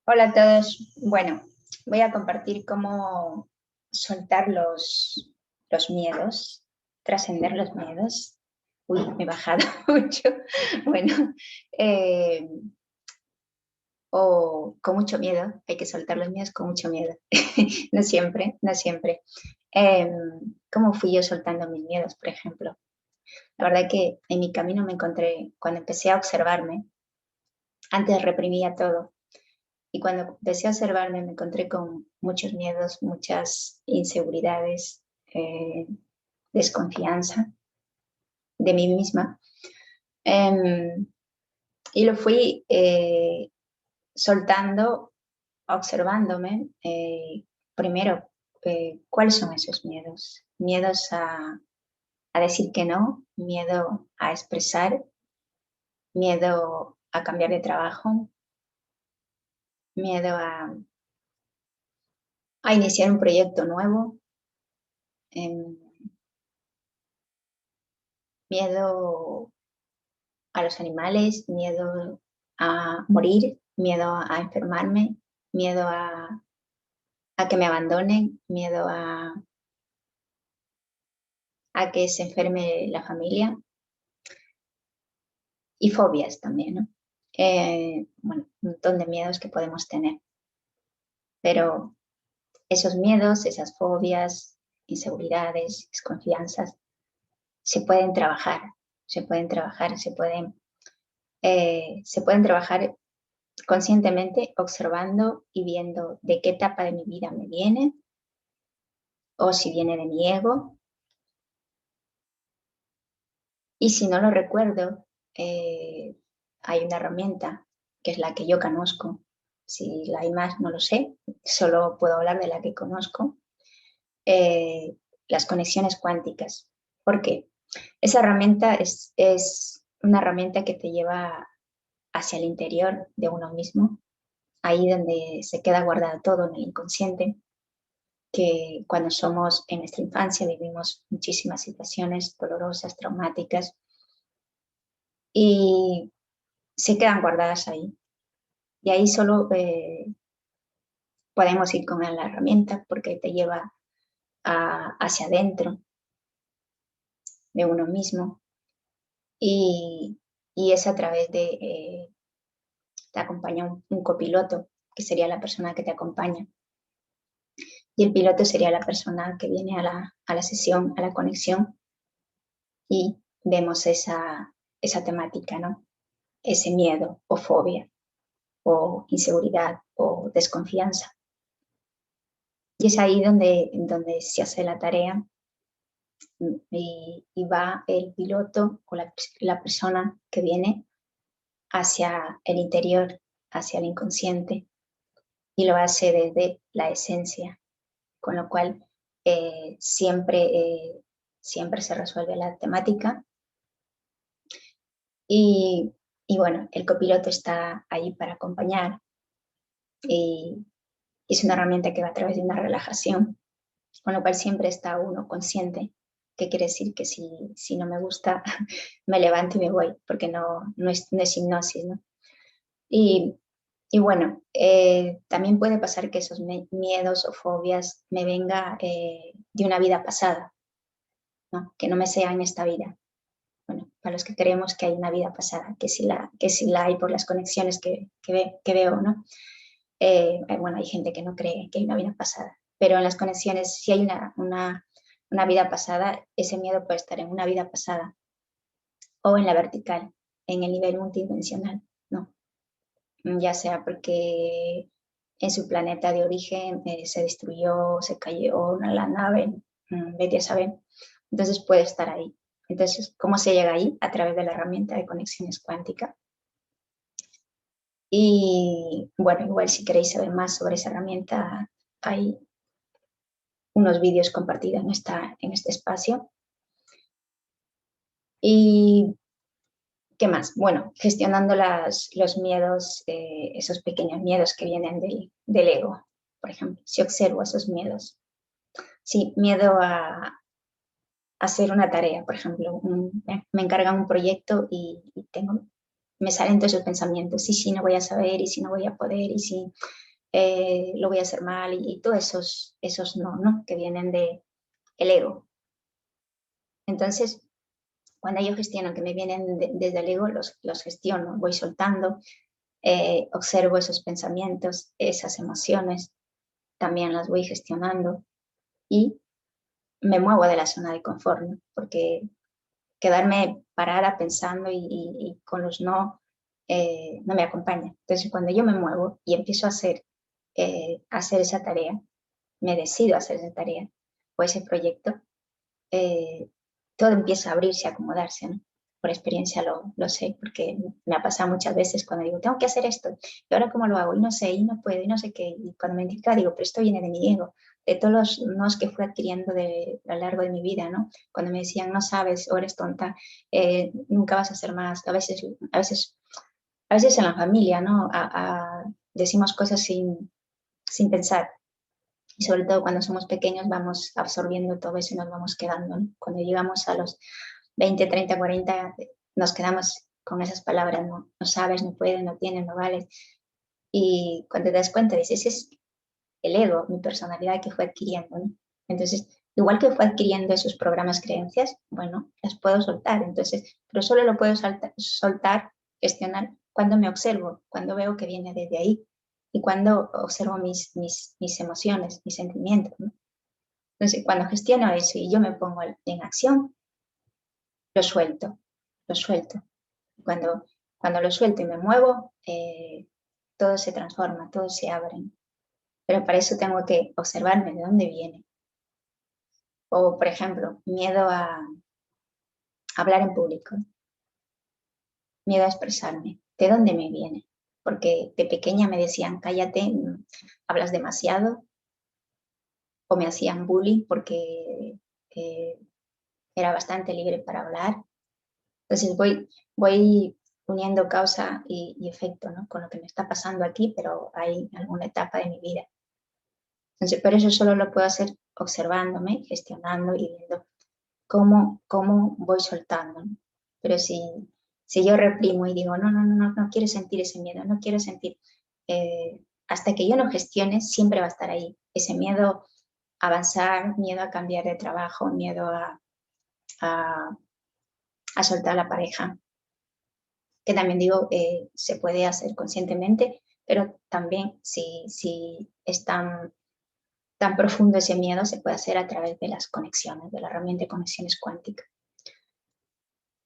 Hola a todos. Bueno, voy a compartir cómo soltar los miedos, trascender los miedos. Uy, me he bajado mucho. Bueno, eh, o con mucho miedo, hay que soltar los miedos con mucho miedo. No siempre, no siempre. Eh, ¿Cómo fui yo soltando mis miedos, por ejemplo? La verdad que en mi camino me encontré, cuando empecé a observarme, antes reprimía todo. Y cuando empecé a observarme me encontré con muchos miedos, muchas inseguridades, desconfianza de mí misma. Em, y lo fui soltando, observándome. Primero, ¿cuáles son esos miedos? Miedos a decir que no, miedo a expresar, miedo a cambiar de trabajo, miedo a iniciar un proyecto nuevo. em, Miedo a los animales, miedo a morir, miedo a enfermarme, miedo a que me abandonen, miedo a que se enferme la familia y fobias también, ¿no? Bueno, un montón de miedos que podemos tener, pero esos miedos, esas fobias, inseguridades, desconfianzas, se pueden trabajar, se pueden trabajar, se pueden trabajar conscientemente observando y viendo de qué etapa de mi vida me viene o si viene de mi ego. Y si no lo recuerdo, hay una herramienta que es la que yo conozco. Si la hay más, no lo sé, solo puedo hablar de la que conozco. eh, las conexiones cuánticas. ¿Por qué? Esa herramienta es una herramienta que te lleva hacia el interior de uno mismo, ahí donde se queda guardado todo en el inconsciente, que cuando somos en nuestra infancia vivimos muchísimas situaciones dolorosas, traumáticas, y se quedan guardadas ahí. Y ahí solo podemos ir con la herramienta porque te lleva hacia adentro de uno mismo y, y es a través de, te acompaña un copiloto, que sería la persona que te acompaña. Y el piloto sería la persona que viene a la sesión, a la conexión, y vemos esa temática, ¿no? Ese miedo o fobia o inseguridad o desconfianza. Y es ahí donde se hace la tarea y va el piloto o la persona que viene hacia el interior, hacia el inconsciente, y lo hace desde la esencia, con lo cual siempre se resuelve la temática. Y, y bueno, el copiloto está ahí para acompañar y es una herramienta que va a través de una relajación, con lo cual siempre está uno consciente, que quiere decir que si no me gusta, me levanto y me voy, porque no es hipnosis, ¿no? Y, y bueno, también puede pasar que esos miedos o fobias me venga de una vida pasada, ¿no? Que no me sea en esta vida. Bueno, para los que creemos que hay una vida pasada, que sí la hay por las conexiones que veo, ¿no? Bueno, hay gente que no cree que hay una vida pasada, pero en las conexiones, si hay una vida pasada, ese miedo puede estar en una vida pasada o en la vertical, en el nivel multidimensional, ¿no? Ya sea porque en su planeta de origen se destruyó, se cayó la nave, vete a saber. Entonces puede estar ahí. Entonces, ¿cómo se llega ahí? A través de la herramienta de conexiones cuánticas. Y bueno, igual si queréis saber más sobre esa herramienta, hay unos vídeos compartidos en este espacio. ¿Y qué más? Bueno, gestionando los miedos, esos pequeños miedos que vienen del ego, por ejemplo, si observo esos miedos. Sí, miedo a hacer una tarea, por ejemplo, me encargan un proyecto y tengo me salen todos esos pensamientos, y si no voy a saber, y si no voy a poder, y si lo voy a hacer mal, y todos esos no, ¿no? Que vienen del ego. Entonces, cuando yo gestiono que me vienen desde el ego, los gestiono, voy soltando, observo esos pensamientos, esas emociones, también las voy gestionando y me muevo de la zona de confort, ¿no? Porque quedarme parada pensando y con los no me acompaña. Entonces, cuando yo me muevo y empiezo a hacer esa tarea, me decido a hacer esa tarea o ese proyecto, todo empieza a abrirse, a acomodarse, ¿no? Por experiencia lo sé, porque me ha pasado muchas veces cuando digo, tengo que hacer esto, y ahora cómo lo hago, y no sé, y no puedo, y no sé qué, y cuando me indica, digo, pero esto viene de mi ego, de todos los nos que fui adquiriendo a lo largo de mi vida, ¿no? Cuando me decían, no sabes, o eres tonta, nunca vas a hacer más, a veces en la familia, ¿no? Decimos cosas sin pensar, y sobre todo cuando somos pequeños vamos absorbiendo todo eso y nos vamos quedando, ¿no? Cuando llegamos a los 20, 30, 40, nos quedamos con esas palabras, no, no sabes, no puedes, no tienes, no vales. Y cuando te das cuenta, dices, ese es el ego, mi personalidad que fue adquiriendo, ¿no? Entonces, igual que fue adquiriendo esos programas, creencias, bueno, las puedo soltar, entonces, pero solo lo puedo soltar, gestionar, cuando me observo, cuando veo que viene desde ahí y cuando observo mis emociones, mis sentimientos, ¿no? Entonces, cuando gestiono eso y yo me pongo en acción, lo suelto, lo suelto. Cuando, cuando lo suelto y me muevo, todo se transforma, todo se abre. Pero para eso tengo que observarme de dónde viene. O, por ejemplo, miedo a hablar en público, miedo a expresarme. ¿De dónde me viene? Porque de pequeña me decían, cállate, hablas demasiado, o me hacían bullying porque eh, era bastante libre para hablar. Entonces voy uniendo causa y efecto, ¿no? Con lo que me está pasando aquí, pero hay alguna etapa de mi vida. Entonces, pero eso solo lo puedo hacer observándome, gestionando y viendo cómo voy soltando, ¿no? Pero si yo reprimo y digo, no quiero sentir ese miedo, no quiero sentir, hasta que yo no gestione, siempre va a estar ahí. Ese miedo a avanzar, miedo a cambiar de trabajo, miedo a, a soltar a la pareja, que también digo, se puede hacer conscientemente, pero también si es tan profundo ese miedo, se puede hacer a través de las conexiones, de la herramienta de conexiones cuánticas.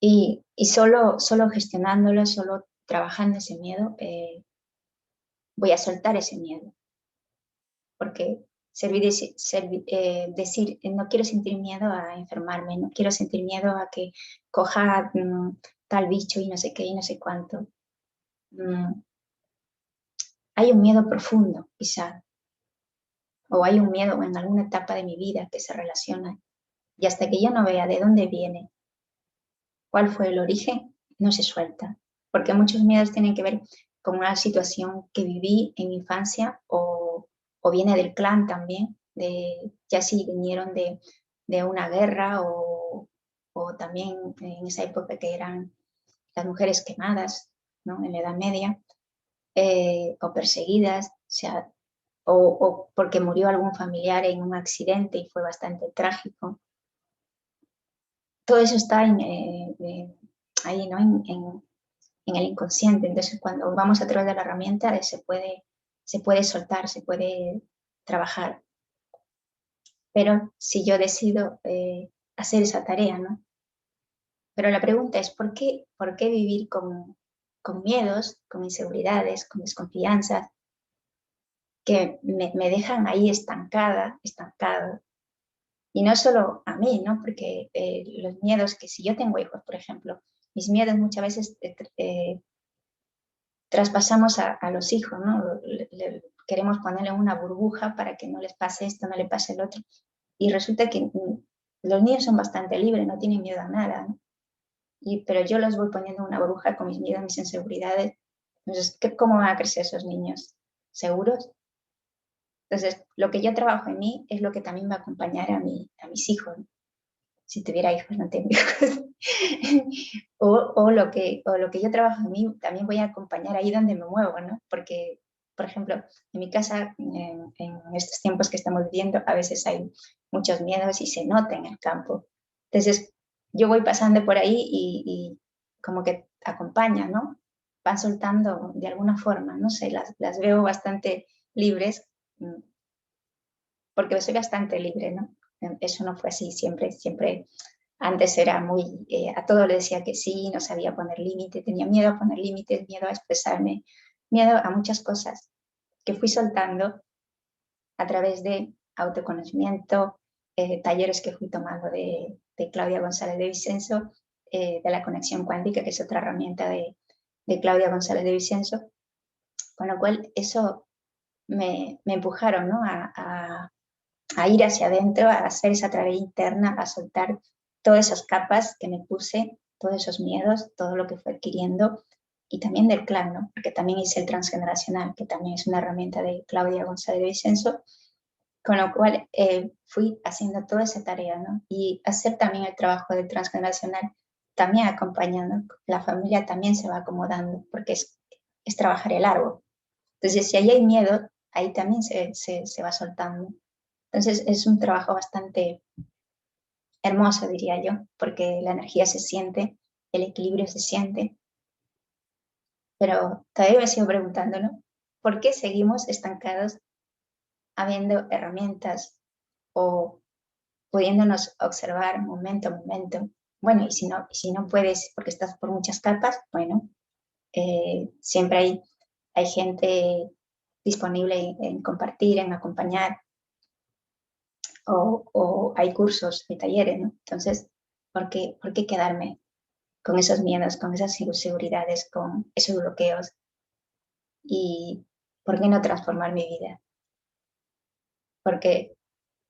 Y solo gestionándolo, solo trabajando ese miedo, voy a soltar ese miedo, porque decir, no quiero sentir miedo a enfermarme, no quiero sentir miedo a que coja tal bicho y no sé qué y no sé cuánto. Hay un miedo profundo, quizá, o hay un miedo en alguna etapa de mi vida que se relaciona. Y hasta que yo no vea de dónde viene, cuál fue el origen, no se suelta. Porque muchos miedos tienen que ver con una situación que viví en mi infancia o viene del clan también, ya si vinieron de una guerra o también en esa época que eran las mujeres quemadas, ¿no? En la Edad Media, o perseguidas, o sea, o porque murió algún familiar en un accidente y fue bastante trágico. Todo eso está ahí, ¿no? En el inconsciente. Entonces, cuando vamos a través de la herramienta, se puede soltar, se puede trabajar. Pero si yo decido hacer esa tarea, ¿no? Pero la pregunta es, por qué vivir con miedos, con inseguridades, con desconfianzas, que me dejan ahí estancado? Y no solo a mí, ¿no? Porque los miedos que si yo tengo hijos, por ejemplo, mis miedos muchas veces traspasamos a los hijos, ¿no? Queremos ponerle una burbuja para que no les pase esto, no le pase el otro. Y resulta que los niños son bastante libres, no tienen miedo a nada, ¿no? Pero yo los voy poniendo en una burbuja con mis miedos, mis inseguridades. Entonces, ¿cómo van a crecer esos niños? ¿Seguros? Entonces, lo que yo trabajo en mí es lo que también va a acompañar a mis hijos, ¿no? Si tuviera hijos, no tengo hijos. o lo que yo trabajo en mí, también voy a acompañar ahí donde me muevo, ¿no? Porque, por ejemplo, en mi casa, en estos tiempos que estamos viviendo, a veces hay muchos miedos y se nota en el campo. Entonces, yo voy pasando por ahí y como que acompaña, ¿no? Van soltando de alguna forma, no sé, las veo bastante libres, porque soy bastante libre, ¿no? Eso no fue así siempre, siempre. Antes era muy, a todo le decía que sí, no sabía poner límite, tenía miedo a poner límites, miedo a expresarme, miedo a muchas cosas que fui soltando a través de autoconocimiento, talleres que fui tomando de Claudia González de Vicenzo, de la conexión cuántica, que es otra herramienta de Claudia González de Vicenzo, con lo cual eso me empujaron, ¿no? a ir hacia adentro, a hacer esa tarea interna, a soltar todas esas capas que me puse, todos esos miedos, todo lo que fue adquiriendo, y también del clan, ¿no? Porque también hice el transgeneracional, que también es una herramienta de Claudia González de Vicenzo, con lo cual fui haciendo toda esa tarea, ¿no? Y hacer también el trabajo del transgeneracional, también acompañando, la familia también se va acomodando, porque es trabajar el árbol. Entonces, si ahí hay miedo, ahí también se va soltando. Entonces es un trabajo bastante hermoso, diría yo, porque la energía se siente, el equilibrio se siente, pero todavía me sigo preguntando, ¿no? ¿Por qué seguimos estancados habiendo herramientas o pudiéndonos observar momento a momento? Bueno, y si no puedes porque estás por muchas capas, bueno, siempre hay gente disponible en compartir, en acompañar, o hay cursos, hay talleres, ¿no? Entonces, ¿por qué quedarme con esos miedos, con esas inseguridades, con esos bloqueos? ¿Y por qué no transformar mi vida? Porque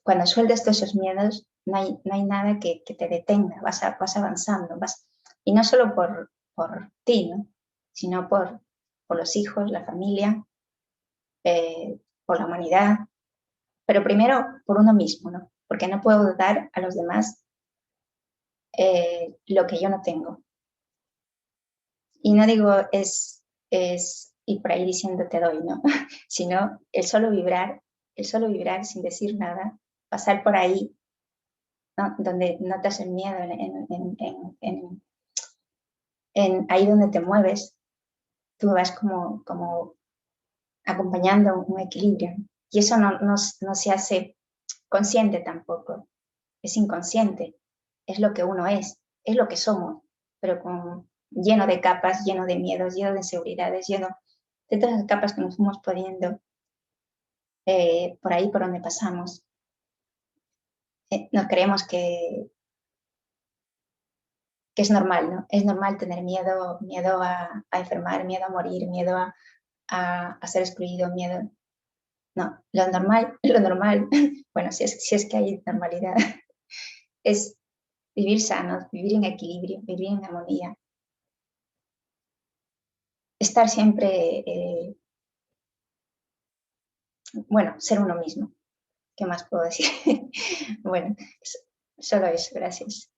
cuando sueltas todos esos miedos, no hay nada que te detenga, vas avanzando, y no solo por ti, ¿no? Sino por los hijos, la familia, por la humanidad, pero primero por uno mismo, ¿no? Porque no puedo dar a los demás lo que yo no tengo. Y no digo es ir por ahí diciendo te doy, ¿no? Sino el solo vibrar sin decir nada, pasar por ahí, ¿no? Donde notas el miedo, ahí donde te mueves, tú vas como acompañando un equilibrio. Y eso no se hace consciente tampoco, es inconsciente, es lo que uno es lo que somos, pero lleno de capas, lleno de miedos, lleno de inseguridades, lleno de todas las capas que nos fuimos poniendo por ahí por donde pasamos. Nos creemos que es normal, ¿no? Es normal tener miedo a enfermar, miedo a morir, miedo a ser excluido, miedo. No, lo normal, bueno, si es que hay normalidad, es vivir sanos, vivir en equilibrio, vivir en armonía, estar siempre, bueno, ser uno mismo. ¿Qué más puedo decir? Bueno, solo eso, gracias.